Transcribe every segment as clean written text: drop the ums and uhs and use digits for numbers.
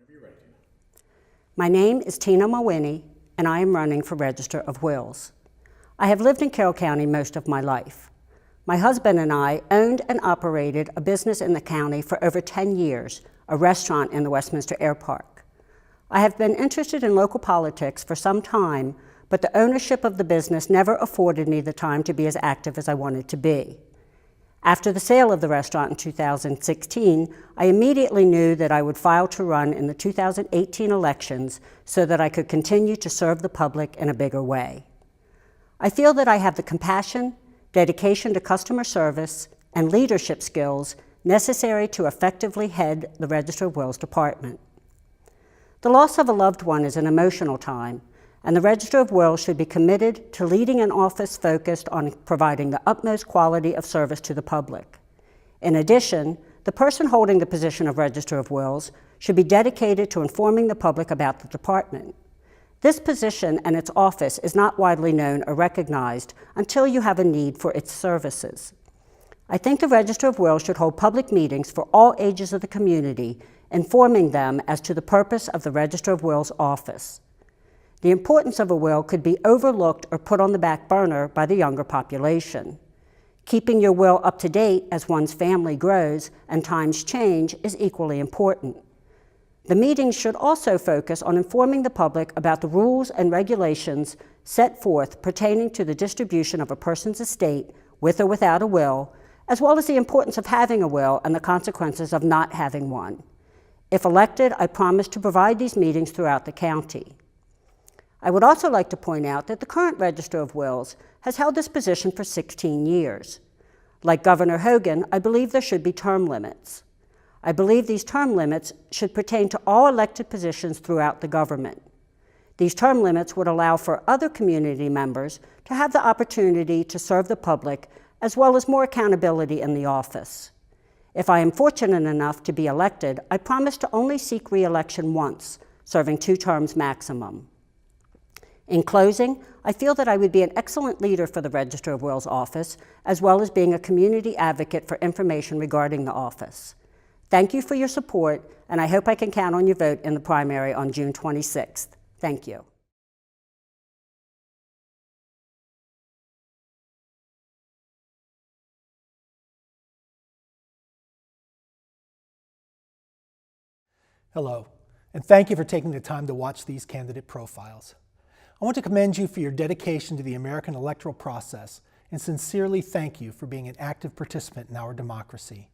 Whenever you're ready. My name is Tina Mulwiney, and I am running for Register of Wills. I have lived in Carroll County most of my life. My husband and I owned and operated a business in the county for over 10 years, a restaurant in the Westminster Air Park. I have been interested in local politics for some time, but the ownership of the business never afforded me the time to be as active as I wanted to be. After the sale of the restaurant in 2016, I immediately knew that I would file to run in the 2018 elections so that I could continue to serve the public in a bigger way. I feel that I have the compassion, dedication to customer service, and leadership skills necessary to effectively head the Register of Wills Department. The loss of a loved one is an emotional time, and the Register of Wills should be committed to leading an office focused on providing the utmost quality of service to the public. In addition, the person holding the position of Register of Wills should be dedicated to informing the public about the department. This position and its office is not widely known or recognized until you have a need for its services. I think the Register of Wills should hold public meetings for all ages of the community, informing them as to the purpose of the Register of Wills office. The importance of a will could be overlooked or put on the back burner by the younger population. Keeping your will up to date as one's family grows and times change is equally important. The meetings should also focus on informing the public about the rules and regulations set forth pertaining to the distribution of a person's estate, with or without a will, as well as the importance of having a will and the consequences of not having one. If elected, I promise to provide these meetings throughout the county. I would also like to point out that the current Register of Wills has held this position for 16 years. Like Governor Hogan, I believe there should be term limits. I believe these term limits should pertain to all elected positions throughout the government. These term limits would allow for other community members to have the opportunity to serve the public, as well as more accountability in the office. If I am fortunate enough to be elected, I promise to only seek re-election once, serving 2 terms maximum. In closing, I feel that I would be an excellent leader for the Register of Wills office, as well as being a community advocate for information regarding the office. Thank you for your support, and I hope I can count on your vote in the primary on June 26th. Thank you. Hello, and thank you for taking the time to watch these candidate profiles. I want to commend you for your dedication to the American electoral process and sincerely thank you for being an active participant in our democracy.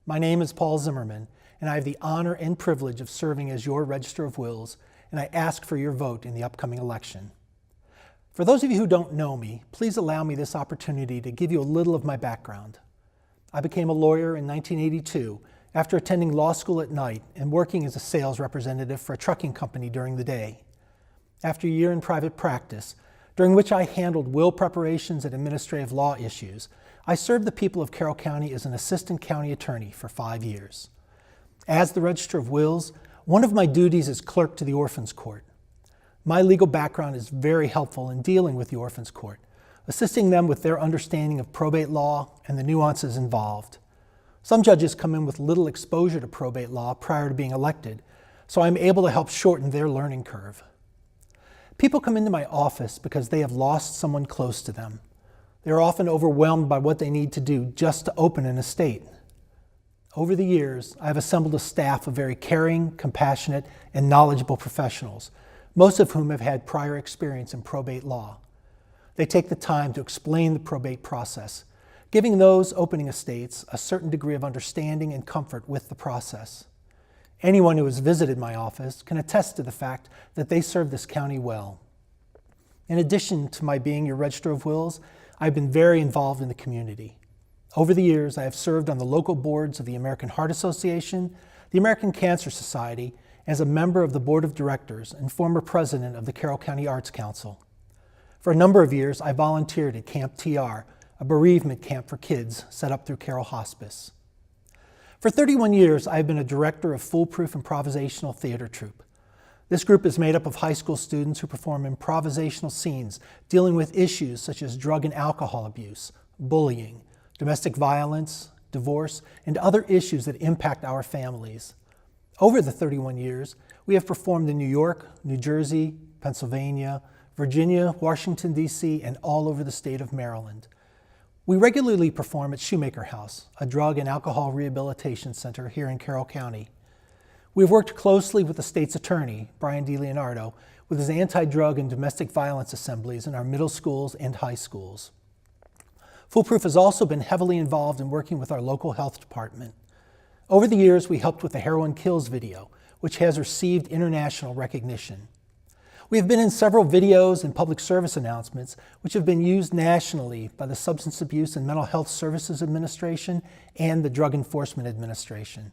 My name is Paul Zimmerman, and I have the honor and privilege of serving as your Register of Wills, and I ask for your vote in the upcoming election. For those of you who don't know me, please allow me this opportunity to give you a little of my background. I became a lawyer in 1982 after attending law school at night and working as a sales representative for a trucking company during the day. After a year in private practice, during which I handled will preparations and administrative law issues, I served the people of Carroll County as an assistant county attorney for 5 years. As the Register of Wills, one of my duties is clerk to the Orphans Court. My legal background is very helpful in dealing with the Orphans Court, assisting them with their understanding of probate law and the nuances involved. Some judges come in with little exposure to probate law prior to being elected, so I'm able to help shorten their learning curve. People come into my office because they have lost someone close to them. They are often overwhelmed by what they need to do just to open an estate. Over the years, I have assembled a staff of very caring, compassionate, and knowledgeable professionals, most of whom have had prior experience in probate law. They take the time to explain the probate process, giving those opening estates a certain degree of understanding and comfort with the process. Anyone who has visited my office can attest to the fact that they serve this county well. In addition to my being your Register of Wills, I've been very involved in the community. Over the years, I have served on the local boards of the American Heart Association, the American Cancer Society, as a member of the Board of Directors and former president of the Carroll County Arts Council. For a number of years, I volunteered at Camp TR, a bereavement camp for kids set up through Carroll Hospice. For 31 years, I have been a director of Foolproof Improvisational Theater Troupe. This group is made up of high school students who perform improvisational scenes dealing with issues such as drug and alcohol abuse, bullying, domestic violence, divorce, and other issues that impact our families. Over the 31 years, we have performed in New York, New Jersey, Pennsylvania, Virginia, Washington, D.C., and all over the state of Maryland. We regularly perform at Shoemaker House, a drug and alcohol rehabilitation center here in Carroll County. We've worked closely with the state's attorney, Brian DiLeonardo, with his anti-drug and domestic violence assemblies in our middle schools and high schools. Foolproof has also been heavily involved in working with our local health department. Over the years, we helped with the Heroin Kills video, which has received international recognition. We have been in several videos and public service announcements, which have been used nationally by the Substance Abuse and Mental Health Services Administration and the Drug Enforcement Administration.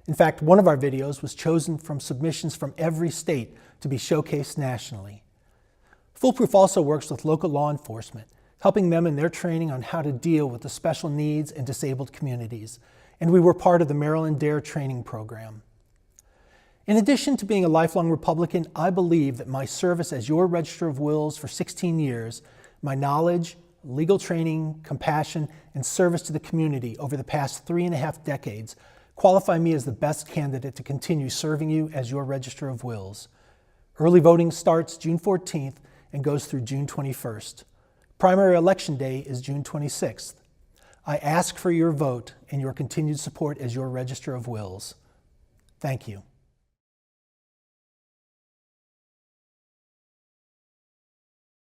In fact, one of our videos was chosen from submissions from every state to be showcased nationally. Foolproof also works with local law enforcement, helping them in their training on how to deal with the special needs and disabled communities, and we were part of the Maryland DARE training program. In addition to being a lifelong Republican, I believe that my service as your Register of Wills for 16 years, my knowledge, legal training, compassion, and service to the community over the past 3.5 decades qualify me as the best candidate to continue serving you as your Register of Wills. Early voting starts June 14th and goes through June 21st. Primary election day is June 26th. I ask for your vote and your continued support as your Register of Wills. Thank you.